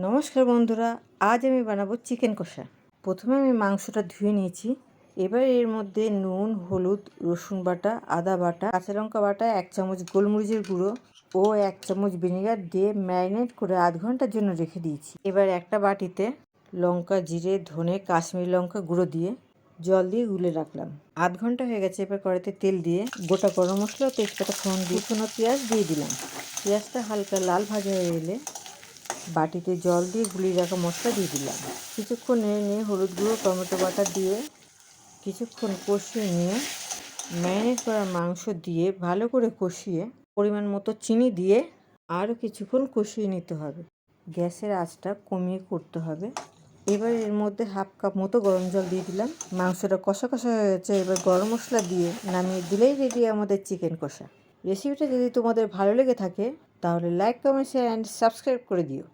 নমস্কার বন্ধুরা, আজ আমি বানাবো চিকেন কষা। প্রথমে আমি মাংসটা ধুয়ে নিয়েছি। এবার এর মধ্যে নুন, হলুদ, রসুন বাটা, আদা বাটা, কাঁচা লঙ্কা বাটা, 1 চামচ গোলমরিচের গুঁড়ো ও 1 চামচ ভিনেগার দিয়ে ম্যারিনেট করে আধ ঘন্টার জন্য রেখে দিয়েছি। এবার একটা বাটিতে লঙ্কা, জিরে, ধনে, কাশ্মীরি লঙ্কা গুঁড়ো দিয়ে জল দিয়ে গুলে রাখলাম। আধ ঘন্টা হয়ে গেছে। এবার কড়াইতে তেল দিয়ে গোটা গরম মশলা ও তেজপাতা ফোড়ন দিয়ে কুচনো পেঁয়াজ দিয়ে দিলাম। পেঁয়াজটা হালকা লাল ভাজা হয়ে এলে বাটিতে জল দিয়ে গুলিয়ে রাখা মশলা দিয়ে দিলাম। কিছুক্ষণ নেড়ে নিয়ে হলুদ গুঁড়ো, টমেটো বাটা দিয়ে কিছুক্ষণ কষিয়ে নিয়ে ম্যারিনেট করা মাংস দিয়ে ভালো করে কষিয়ে পরিমাণ মতো চিনি দিয়ে আরও কিছুক্ষণ কষিয়ে নিতে হবে। গ্যাসের আঁচটা কমিয়ে করতে হবে। এবার এর মধ্যে 1/2 কাপ মতো গরম জল দিয়ে দিলাম। মাংসটা কষা কষা হয়ে গেছে। এবার গরম মশলা দিয়ে নামিয়ে দিলেই রেডি আমাদের চিকেন কষা। রেসিপিটা যদি তোমাদের ভালো লেগে থাকে তাহলে like, comment, share and subscribe করে দিও।